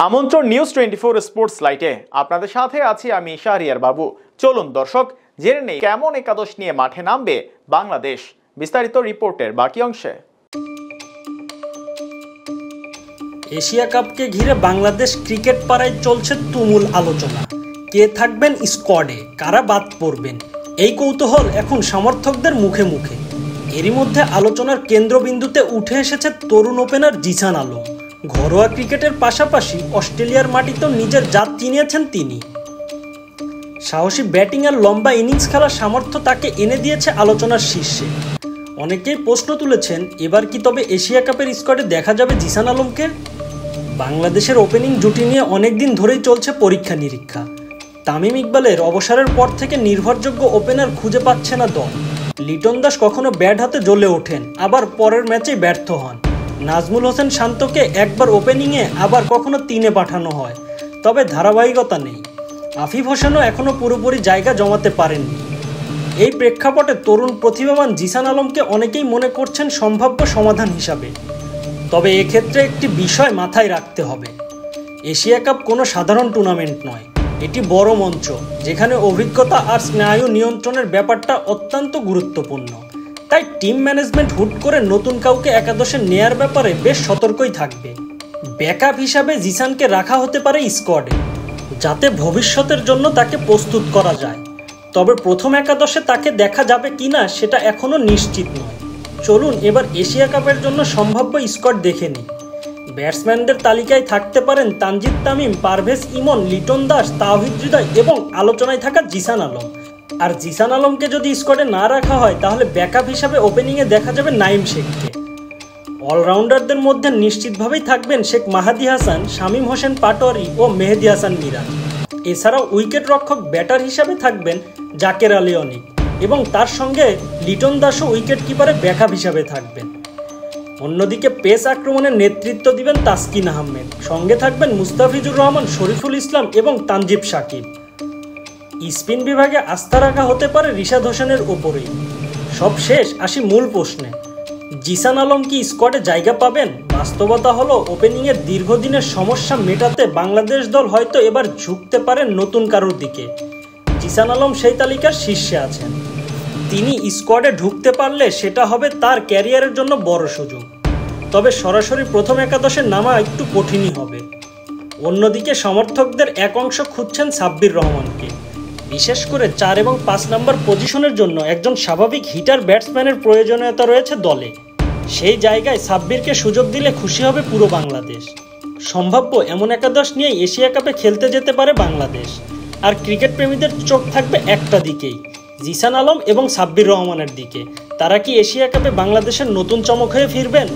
আমন্ত্রণ news 24 sports লাইটে আপনাদের সাথে আছি আমি শাহরিয়ার বাবু। চলুন দর্শক জেনে নেই কেমন একাদশ নিয়ে মাঠে নামবে বাংলাদেশ। বিস্তারিত রিপোর্টের বাকি অংশে। এশিয়া কাপকে ঘিরে বাংলাদেশ ক্রিকেট পাড়ায় চলছে তুমুল আলোচনা। কে থাকবেন স্কোয়াডে, কারা বাদ পড়বেন, এই কৌতূহল এখন সমর্থকদের মুখে মুখে। এরই মধ্যে আলোচনার কেন্দ্রবিন্দুতে উঠে এসেছে তরুণ ওপেনার জিসান আলম। ঘরোয়া ক্রিকেটের পাশাপাশি অস্ট্রেলিয়ার মাটিতেও নিজের জাত চিনিয়েছেন তিনি। সাহসী ব্যাটিং আর লম্বা ইনিংস খেলার সামর্থ্য তাকে এনে দিয়েছে আলোচনার শীর্ষে। অনেকেই প্রশ্ন তুলেছেন, এবার কি তবে এশিয়া কাপের স্কোয়াডে দেখা যাবে জিসান আলমকে? বাংলাদেশের ওপেনিং জুটি নিয়ে অনেকদিন ধরেই চলছে পরীক্ষা নিরীক্ষা। তামিম ইকবালের অবসরের পর থেকে নির্ভরযোগ্য ওপেনার খুঁজে পাচ্ছে না দল। লিটন দাস কখনো ব্যাট হাতে জ্বলে ওঠেন, আবার পরের ম্যাচেই ব্যর্থ হন। নাজমুল হোসেন শান্তকে একবার ওপেনিংয়ে আবার কখনো 3-এ পাঠানো হয়, তবে ধারাবাহিকতা নেই। আফিফ হোসেনও এখনও পুরোপুরি জায়গা জমাতে পারেননি। এই প্রেক্ষাপটে তরুণ প্রতিভাবান জিসান আলমকে অনেকেই মনে করছেন সম্ভাব্য সমাধান হিসাবে। তবে এক্ষেত্রে একটি বিষয় মাথায় রাখতে হবে, এশিয়া কাপ কোনো সাধারণ টুর্নামেন্ট নয়। এটি বড় মঞ্চ, যেখানে অভিজ্ঞতা আর স্নায়ু নিয়ন্ত্রণের ব্যাপারটা অত্যন্ত গুরুত্বপূর্ণ। তাই টিম ম্যানেজমেন্ট হুট করে নতুন কাউকে একাদশে নেয়ার ব্যাপারে বেশ সতর্কই থাকবে। ব্যাকআপ হিসাবে জিসানকে রাখা হতে পারে স্কোয়াডে, যাতে ভবিষ্যতের জন্য তাকে প্রস্তুত করা যায়। তবে প্রথম একাদশে তাকে দেখা যাবে কিনা সেটা এখনও নিশ্চিত নয়। চলুন এবার এশিয়া কাপের জন্য সম্ভাব্য স্কোয়াড দেখে নিই। ব্যাটসম্যানদের তালিকায় থাকতে পারেন তানজিদ তামিম, পারভেজ ইমন, লিটন দাস, তাওহিদ হৃদয় এবং আলোচনায় থাকা জিসান আলম। আর জিসান আলমকে যদি স্কোয়াডে না রাখা হয়, তাহলে ব্যাকআপ হিসাবে ওপেনিংয়ে দেখা যাবে নাঈম শেখকে। অলরাউন্ডারদের মধ্যে নিশ্চিতভাবেই থাকবেন শেখ মাহাদি হাসান, শামীম হোসেন পাটোয়ারি ও মেহেদী হাসান মিরাজ। এছাড়াও উইকেট রক্ষক ব্যাটার হিসাবে থাকবেন জাকের আলী অনিক, এবং তার সঙ্গে লিটন দাসও উইকেট কিপারে ব্যাকআপ হিসাবে থাকবেন। অন্যদিকে পেস আক্রমণের নেতৃত্ব দিবেন তাসকিন আহমেদ, সঙ্গে থাকবেন মুস্তাফিজুর রহমান, শরীফুল ইসলাম এবং তানজিব সাকিব। স্পিন বিভাগে আস্থা রাখা হতে পারে রিশাদ হোসেনের ওপরেই। সব শেষ আসি মূল প্রশ্নে, জিসান আলম কি স্কোয়াডে জায়গা পাবেন? বাস্তবতা হলো, ওপেনিংয়ের দীর্ঘদিনের সমস্যা মেটাতে বাংলাদেশ দল হয়তো এবার ঝুঁকতে পারেন নতুন কারোর দিকে। জিসান আলম সেই তালিকার শীর্ষে আছেন। তিনি স্কোয়াডে ঢুকতে পারলে সেটা হবে তার ক্যারিয়ারের জন্য বড় সুযোগ। তবে সরাসরি প্রথম একাদশে নামা একটু কঠিনই হবে। অন্যদিকে সমর্থকদের এক অংশ খুঁজছেন সাব্বির রহমানকে। বিশেষ করে 4 এবং 5 নম্বর পজিশনের জন্য একজন স্বাভাবিক হিটার ব্যাটসম্যানের প্রয়োজনীয়তা রয়েছে দলে। সেই জায়গায় সাব্বিরকে সুযোগ দিলে খুশি হবে পুরো বাংলাদেশ। সম্ভাব্য এমন একাদশ নিয়েই এশিয়া কাপে খেলতে যেতে পারে বাংলাদেশ। আর ক্রিকেট প্রেমীদের চোখ থাকবে একটা দিকেই, জিসান আলম এবং সাব্বির রহমানের দিকে। তারা কি এশিয়া কাপে বাংলাদেশের নতুন চমক হয়ে ফিরবেন?